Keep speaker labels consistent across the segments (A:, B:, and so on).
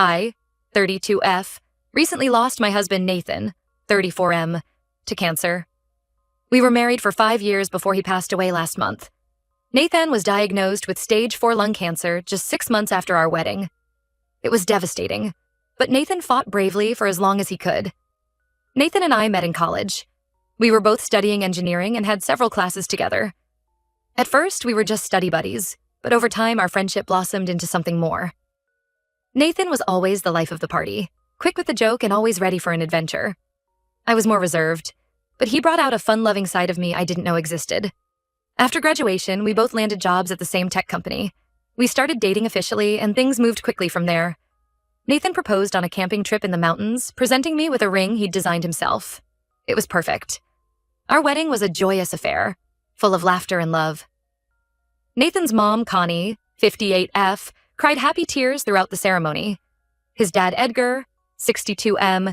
A: I, 32F, recently lost my husband Nathan, 34M, to cancer. We were married for 5 years before he passed away last month. Nathan was diagnosed with stage 4 lung cancer just 6 months after our wedding. It was devastating, but Nathan fought bravely for as long as he could. Nathan and I met in college. We were both studying engineering and had several classes together. At first, we were just study buddies, but over time our friendship blossomed into something more. Nathan was always the life of the party, quick with the joke and always ready for an adventure. I was more reserved, but he brought out a fun-loving side of me I didn't know existed. After graduation, we both landed jobs at the same tech company. We started dating officially, and things moved quickly from there. Nathan proposed on a camping trip in the mountains, presenting me with a ring he'd designed himself. It was perfect. Our wedding was a joyous affair, full of laughter and love. Nathan's mom, Connie, 58F, cried happy tears throughout the ceremony. His dad, Edgar, 62M,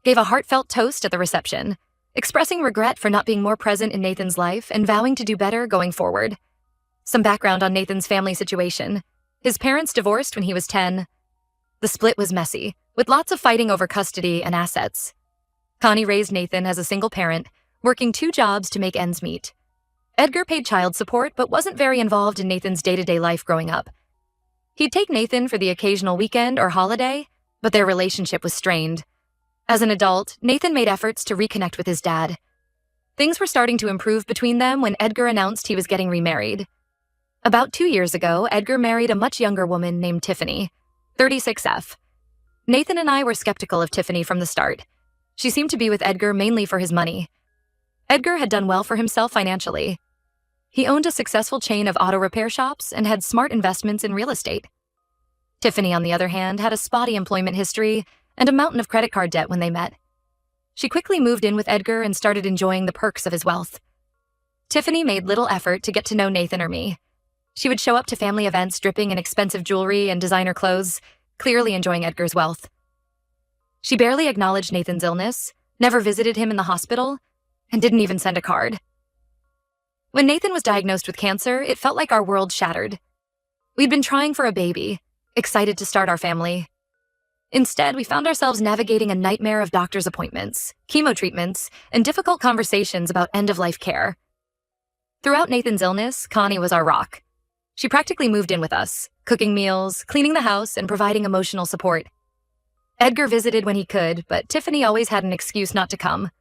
A: gave a heartfelt toast at the reception, expressing regret for not being more present in Nathan's life and vowing to do better going forward. Some background on Nathan's family situation. His parents divorced when he was 10. The split was messy, with lots of fighting over custody and assets. Connie raised Nathan as a single parent, working 2 jobs to make ends meet. Edgar paid child support but wasn't very involved in Nathan's day-to-day life growing up. He'd take Nathan for the occasional weekend or holiday, but their relationship was strained. As an adult, Nathan made efforts to reconnect with his dad. Things were starting to improve between them when Edgar announced he was getting remarried. About 2 years ago, Edgar married a much younger woman named Tiffany, 36F. Nathan and I were skeptical of Tiffany from the start. She seemed to be with Edgar mainly for his money. Edgar had done well for himself financially. He owned a successful chain of auto repair shops and had smart investments in real estate. Tiffany, on the other hand, had a spotty employment history and a mountain of credit card debt when they met. She quickly moved in with Edgar and started enjoying the perks of his wealth. Tiffany made little effort to get to know Nathan or me. She would show up to family events dripping in expensive jewelry and designer clothes, clearly enjoying Edgar's wealth. She barely acknowledged Nathan's illness, never visited him in the hospital, and didn't even send a card. When Nathan was diagnosed with cancer, it felt like our world shattered. We'd been trying for a baby, excited to start our family. Instead, we found ourselves navigating a nightmare of doctor's appointments, chemo treatments, and difficult conversations about end-of-life care. Throughout Nathan's illness, Connie was our rock. She practically moved in with us, cooking meals, cleaning the house, and providing emotional support. Edgar visited when he could, but Tiffany always had an excuse not to come.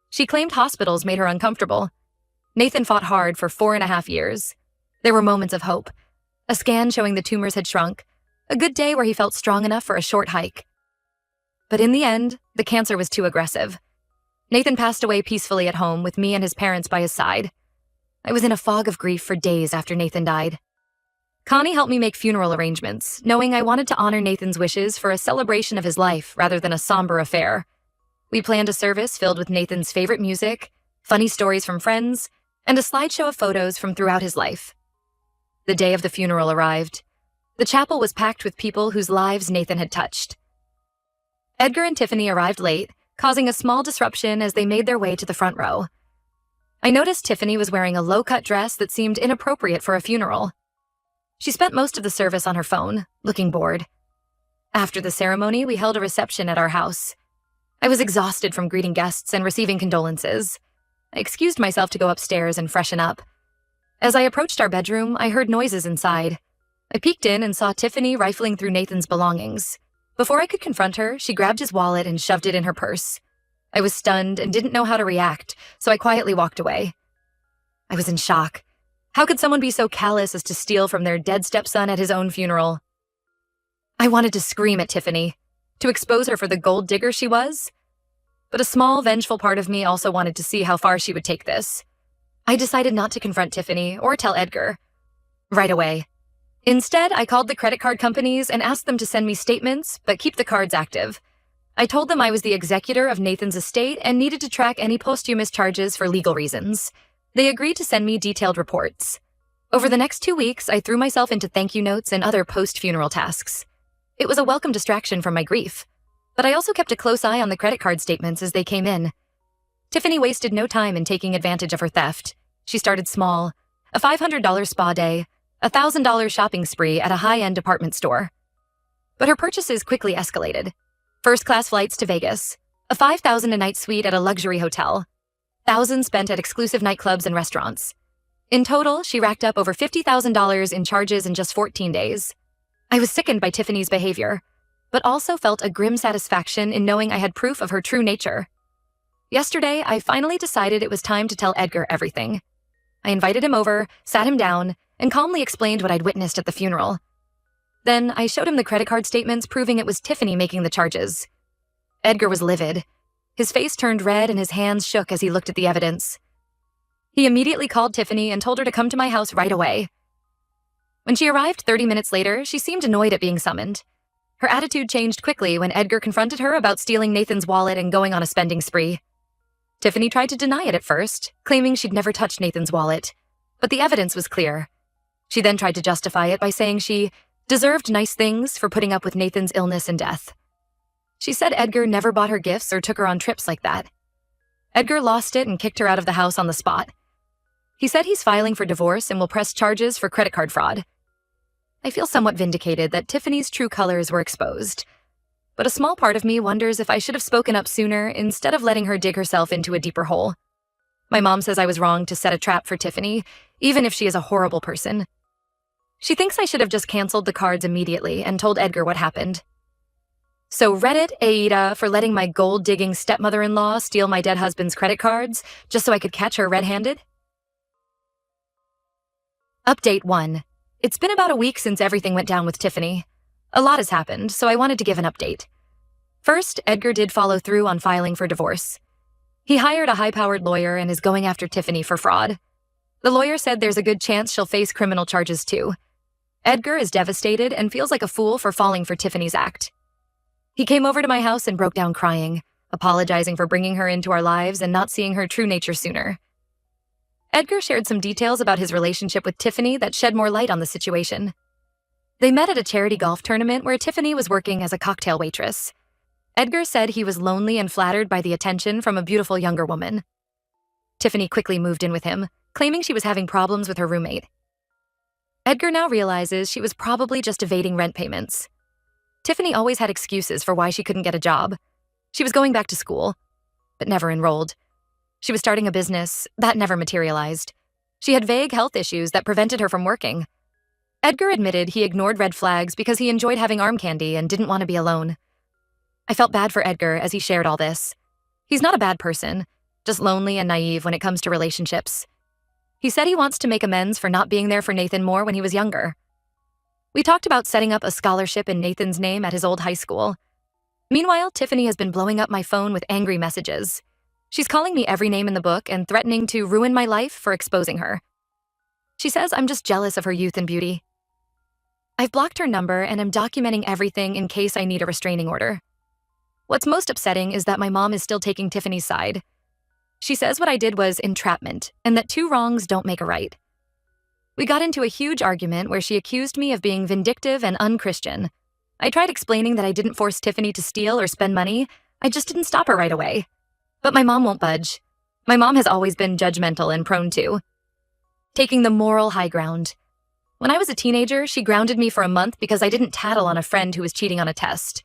A: She claimed hospitals made her uncomfortable. Nathan fought hard for 4.5 years. There were moments of hope. A scan showing the tumors had shrunk. A good day where he felt strong enough for a short hike. But in the end, the cancer was too aggressive. Nathan passed away peacefully at home with me and his parents by his side. I was in a fog of grief for days after Nathan died. Connie helped me make funeral arrangements, knowing I wanted to honor Nathan's wishes for a celebration of his life rather than a somber affair. We planned a service filled with Nathan's favorite music, funny stories from friends, and a slideshow of photos from throughout his life. The day of the funeral arrived. The chapel was packed with people whose lives Nathan had touched. Edgar and Tiffany arrived late, causing a small disruption as they made their way to the front row. I noticed Tiffany was wearing a low-cut dress that seemed inappropriate for a funeral. She spent most of the service on her phone, looking bored. After the ceremony, we held a reception at our house. I was exhausted from greeting guests and receiving condolences. I excused myself to go upstairs and freshen up. As I approached our bedroom, I heard noises inside. I peeked in and saw Tiffany rifling through Nathan's belongings. Before I could confront her, she grabbed his wallet and shoved it in her purse. I was stunned and didn't know how to react, so I quietly walked away. I was in shock. How could someone be so callous as to steal from their dead stepson at his own funeral? I wanted to scream at Tiffany, to expose her for the gold digger she was. But a small, vengeful part of me also wanted to see how far she would take this. I decided not to confront Tiffany or tell Edgar. Right away. Instead, I called the credit card companies and asked them to send me statements, but keep the cards active. I told them I was the executor of Nathan's estate and needed to track any posthumous charges for legal reasons. They agreed to send me detailed reports. Over the next 2 weeks, I threw myself into thank you notes and other post-funeral tasks. It was a welcome distraction from my grief, but I also kept a close eye on the credit card statements as they came in. Tiffany wasted no time in taking advantage of her theft. She started small, a $500 spa day, a $1,000 shopping spree at a high-end department store. But her purchases quickly escalated. First-class flights to Vegas, a $5,000 a night suite at a luxury hotel, thousands spent at exclusive nightclubs and restaurants. In total, she racked up over $50,000 in charges in just 14 days. I was sickened by Tiffany's behavior, but also felt a grim satisfaction in knowing I had proof of her true nature. Yesterday, I finally decided it was time to tell Edgar everything. I invited him over, sat him down, and calmly explained what I'd witnessed at the funeral. Then I showed him the credit card statements proving it was Tiffany making the charges. Edgar was livid. His face turned red and his hands shook as he looked at the evidence. He immediately called Tiffany and told her to come to my house right away. When she arrived 30 minutes later, she seemed annoyed at being summoned. Her attitude changed quickly when Edgar confronted her about stealing Nathan's wallet and going on a spending spree. Tiffany tried to deny it at first, claiming she'd never touched Nathan's wallet, but the evidence was clear. She then tried to justify it by saying she deserved nice things for putting up with Nathan's illness and death. She said Edgar never bought her gifts or took her on trips like that. Edgar lost it and kicked her out of the house on the spot. He said he's filing for divorce and will press charges for credit card fraud. I feel somewhat vindicated that Tiffany's true colors were exposed, but a small part of me wonders if I should have spoken up sooner instead of letting her dig herself into a deeper hole. My mom says I was wrong to set a trap for Tiffany, even if she is a horrible person. She thinks I should have just canceled the cards immediately and told Edgar what happened. So Reddit Aida for letting my gold-digging stepmother-in-law steal my dead husband's credit cards just so I could catch her red-handed? Update 1. It's been about a week since everything went down with Tiffany. A lot has happened, so I wanted to give an update. First, Edgar did follow through on filing for divorce. He hired a high-powered lawyer and is going after Tiffany for fraud. The lawyer said there's a good chance she'll face criminal charges too. Edgar is devastated and feels like a fool for falling for Tiffany's act. He came over to my house and broke down crying, apologizing for bringing her into our lives and not seeing her true nature sooner. Edgar shared some details about his relationship with Tiffany that shed more light on the situation. They met at a charity golf tournament where Tiffany was working as a cocktail waitress. Edgar said he was lonely and flattered by the attention from a beautiful younger woman. Tiffany quickly moved in with him, claiming she was having problems with her roommate. Edgar now realizes she was probably just evading rent payments. Tiffany always had excuses for why she couldn't get a job. She was going back to school, but never enrolled. She was starting a business, that never materialized. She had vague health issues that prevented her from working. Edgar admitted he ignored red flags because he enjoyed having arm candy and didn't want to be alone. I felt bad for Edgar as he shared all this. He's not a bad person, just lonely and naive when it comes to relationships. He said he wants to make amends for not being there for Nathan more when he was younger. We talked about setting up a scholarship in Nathan's name at his old high school. Meanwhile, Tiffany has been blowing up my phone with angry messages. She's calling me every name in the book and threatening to ruin my life for exposing her. She says I'm just jealous of her youth and beauty. I've blocked her number and am documenting everything in case I need a restraining order. What's most upsetting is that my mom is still taking Tiffany's side. She says what I did was entrapment and that two wrongs don't make a right. We got into a huge argument where she accused me of being vindictive and unchristian. I tried explaining that I didn't force Tiffany to steal or spend money. I just didn't stop her right away. But my mom won't budge. My mom has always been judgmental and prone to taking the moral high ground. When I was a teenager, she grounded me for a month because I didn't tattle on a friend who was cheating on a test.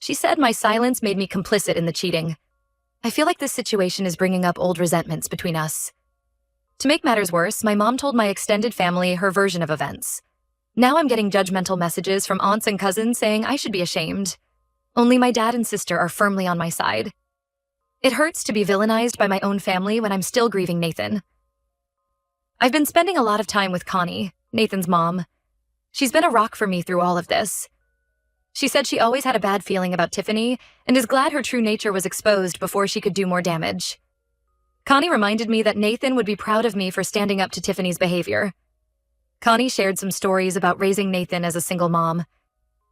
A: She said my silence made me complicit in the cheating. I feel like this situation is bringing up old resentments between us. To make matters worse, my mom told my extended family her version of events. Now I'm getting judgmental messages from aunts and cousins saying I should be ashamed. Only my dad and sister are firmly on my side. It hurts to be villainized by my own family when I'm still grieving Nathan. I've been spending a lot of time with Connie, Nathan's mom. She's been a rock for me through all of this. She said she always had a bad feeling about Tiffany and is glad her true nature was exposed before she could do more damage. Connie reminded me that Nathan would be proud of me for standing up to Tiffany's behavior. Connie shared some stories about raising Nathan as a single mom.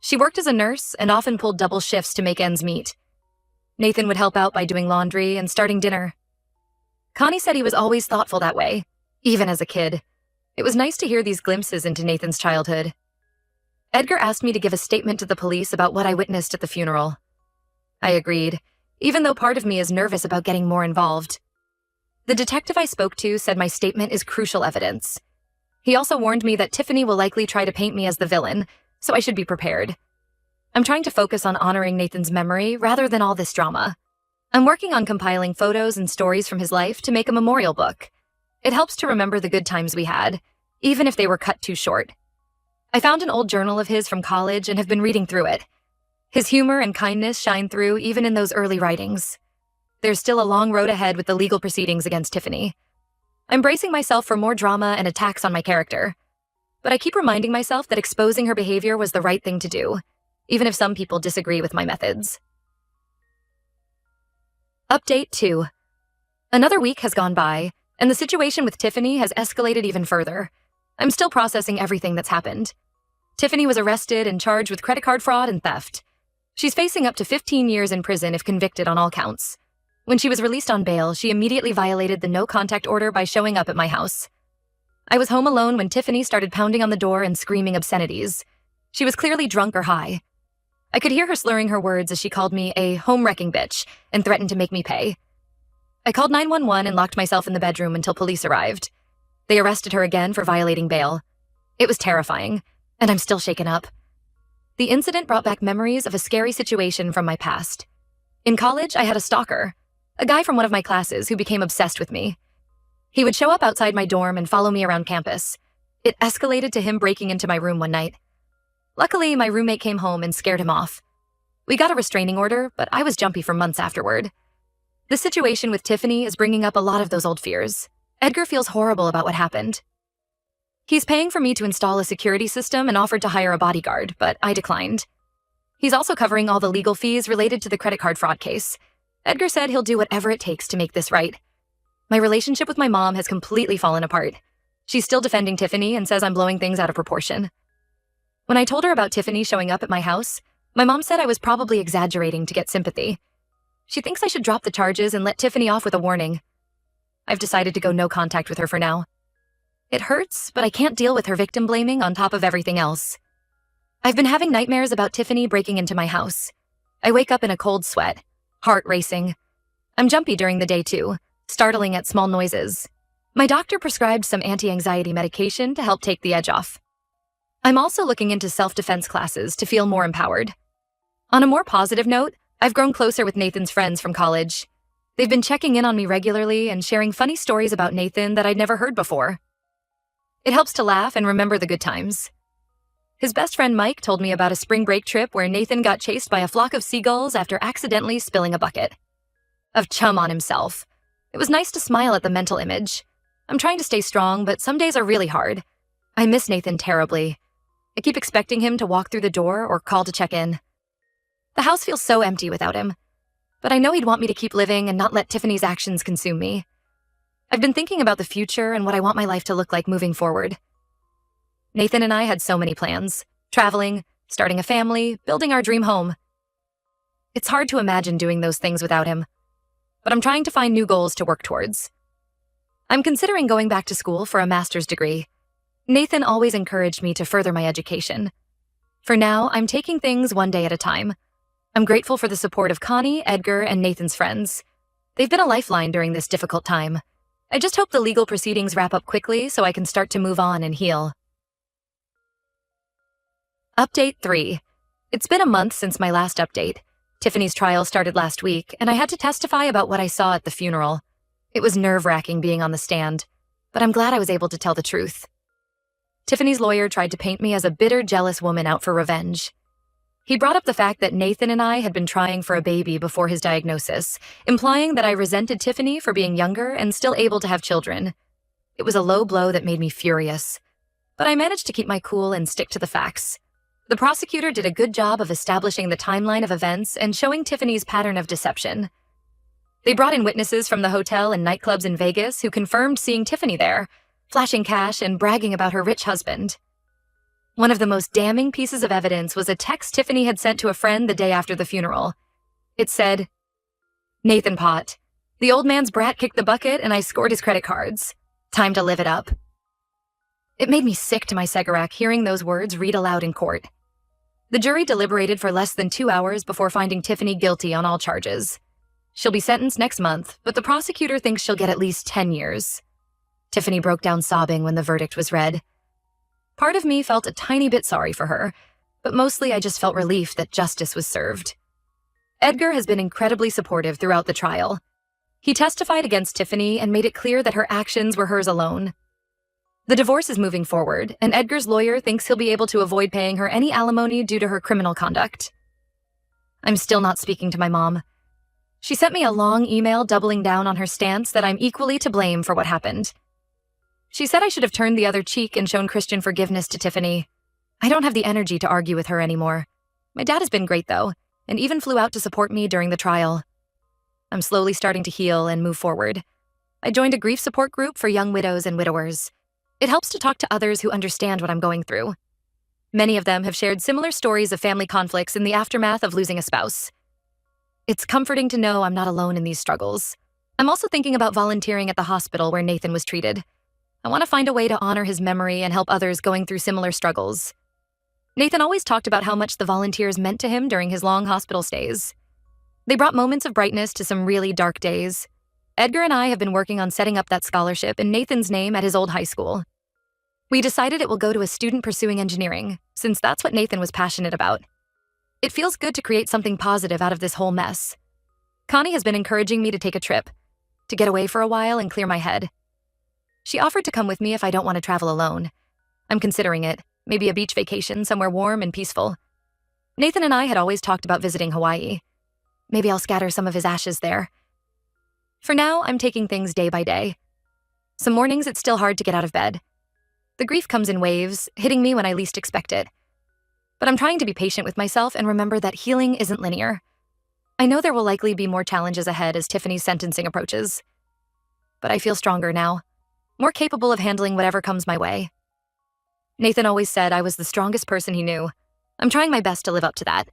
A: She worked as a nurse and often pulled double shifts to make ends meet. Nathan would help out by doing laundry and starting dinner. Connie said he was always thoughtful that way, even as a kid. It was nice to hear these glimpses into Nathan's childhood. Edgar asked me to give a statement to the police about what I witnessed at the funeral. I agreed, even though part of me is nervous about getting more involved. The detective I spoke to said my statement is crucial evidence. He also warned me that Tiffany will likely try to paint me as the villain, so I should be prepared. I'm trying to focus on honoring Nathan's memory rather than all this drama. I'm working on compiling photos and stories from his life to make a memorial book. It helps to remember the good times we had, even if they were cut too short. I found an old journal of his from college and have been reading through it. His humor and kindness shine through even in those early writings. There's still a long road ahead with the legal proceedings against Tiffany. I'm bracing myself for more drama and attacks on my character. But I keep reminding myself that exposing her behavior was the right thing to do, even if some people disagree with my methods. Update 2. Another week has gone by, and the situation with Tiffany has escalated even further. I'm still processing everything that's happened. Tiffany was arrested and charged with credit card fraud and theft. She's facing up to 15 years in prison if convicted on all counts. When she was released on bail, she immediately violated the no-contact order by showing up at my house. I was home alone when Tiffany started pounding on the door and screaming obscenities. She was clearly drunk or high. I could hear her slurring her words as she called me a home-wrecking bitch and threatened to make me pay. I called 911 and locked myself in the bedroom until police arrived. They arrested her again for violating bail. It was terrifying, and I'm still shaken up. The incident brought back memories of a scary situation from my past. In college, I had a stalker, a guy from one of my classes who became obsessed with me. He would show up outside my dorm and follow me around campus. It escalated to him breaking into my room one night. Luckily, my roommate came home and scared him off. We got a restraining order, but I was jumpy for months afterward. The situation with Tiffany is bringing up a lot of those old fears. Edgar feels horrible about what happened. He's paying for me to install a security system and offered to hire a bodyguard, but I declined. He's also covering all the legal fees related to the credit card fraud case. Edgar said he'll do whatever it takes to make this right. My relationship with my mom has completely fallen apart. She's still defending Tiffany and says I'm blowing things out of proportion. When I told her about Tiffany showing up at my house, my mom said I was probably exaggerating to get sympathy. She thinks I should drop the charges and let Tiffany off with a warning. I've decided to go no contact with her for now. It hurts, but I can't deal with her victim blaming on top of everything else. I've been having nightmares about Tiffany breaking into my house. I wake up in a cold sweat, heart racing. I'm jumpy during the day too, startling at small noises. My doctor prescribed some anti-anxiety medication to help take the edge off. I'm also looking into self-defense classes to feel more empowered. On a more positive note, I've grown closer with Nathan's friends from college. They've been checking in on me regularly and sharing funny stories about Nathan that I'd never heard before. It helps to laugh and remember the good times. His best friend Mike told me about a spring break trip where Nathan got chased by a flock of seagulls after accidentally spilling a bucket of chum on himself. It was nice to smile at the mental image. I'm trying to stay strong, but some days are really hard. I miss Nathan terribly. I keep expecting him to walk through the door or call to check in. The house feels so empty without him, but I know he'd want me to keep living and not let Tiffany's actions consume me. I've been thinking about the future and what I want my life to look like moving forward. Nathan and I had so many plans: traveling, starting a family, building our dream home. It's hard to imagine doing those things without him, but I'm trying to find new goals to work towards. I'm considering going back to school for a master's degree. Nathan always encouraged me to further my education. For now, I'm taking things one day at a time. I'm grateful for the support of Connie, Edgar, and Nathan's friends. They've been a lifeline during this difficult time. I just hope the legal proceedings wrap up quickly so I can start to move on and heal. Update 3. It's been a month since my last update. Tiffany's trial started last week, and I had to testify about what I saw at the funeral. It was nerve-wracking being on the stand, but I'm glad I was able to tell the truth. Tiffany's lawyer tried to paint me as a bitter, jealous woman out for revenge. He brought up the fact that Nathan and I had been trying for a baby before his diagnosis, implying that I resented Tiffany for being younger and still able to have children. It was a low blow that made me furious, but I managed to keep my cool and stick to the facts. The prosecutor did a good job of establishing the timeline of events and showing Tiffany's pattern of deception. They brought in witnesses from the hotel and nightclubs in Vegas who confirmed seeing Tiffany there, flashing cash and bragging about her rich husband. One of the most damning pieces of evidence was a text Tiffany had sent to a friend the day after the funeral. It said, "Nathan Pott, the old man's brat kicked the bucket and I scored his credit cards. Time to live it up." It made me sick to my Segurac hearing those words read aloud in court. The jury deliberated for less than 2 hours before finding Tiffany guilty on all charges. She'll be sentenced next month, but the prosecutor thinks she'll get at least 10 years. Tiffany broke down sobbing when the verdict was read. Part of me felt a tiny bit sorry for her. but mostly I just felt relief that justice was served. Edgar has been incredibly supportive throughout the trial. He testified against Tiffany and made it clear that her actions were hers alone. The divorce is moving forward, and Edgar's lawyer thinks he'll be able to avoid paying her any alimony due to her criminal conduct. I'm still not speaking to my mom. She sent me a long email doubling down on her stance that I'm equally to blame for what happened. She said I should have turned the other cheek and shown Christian forgiveness to Tiffany. I don't have the energy to argue with her anymore. My dad has been great, though, and even flew out to support me during the trial. I'm slowly starting to heal and move forward. I joined a grief support group for young widows and widowers. It helps to talk to others who understand what I'm going through. Many of them have shared similar stories of family conflicts in the aftermath of losing a spouse. It's comforting to know I'm not alone in these struggles. I'm also thinking about volunteering at the hospital where Nathan was treated. I want to find a way to honor his memory and help others going through similar struggles. Nathan always talked about how much the volunteers meant to him during his long hospital stays. They brought moments of brightness to some really dark days. Edgar and I have been working on setting up that scholarship in Nathan's name at his old high school. We decided it will go to a student pursuing engineering, since that's what Nathan was passionate about. It feels good to create something positive out of this whole mess. Connie has been encouraging me to take a trip, to get away for a while and clear my head. She offered to come with me if I don't want to travel alone. I'm considering it, maybe a beach vacation somewhere warm and peaceful. Nathan and I had always talked about visiting Hawaii. Maybe I'll scatter some of his ashes there. For now, I'm taking things day by day. Some mornings it's still hard to get out of bed. The grief comes in waves, hitting me when I least expect it. But I'm trying to be patient with myself and remember that healing isn't linear. I know there will likely be more challenges ahead as Tiffany's sentencing approaches. But I feel stronger now, more capable of handling whatever comes my way. Nathan always said I was the strongest person he knew. I'm trying my best to live up to that.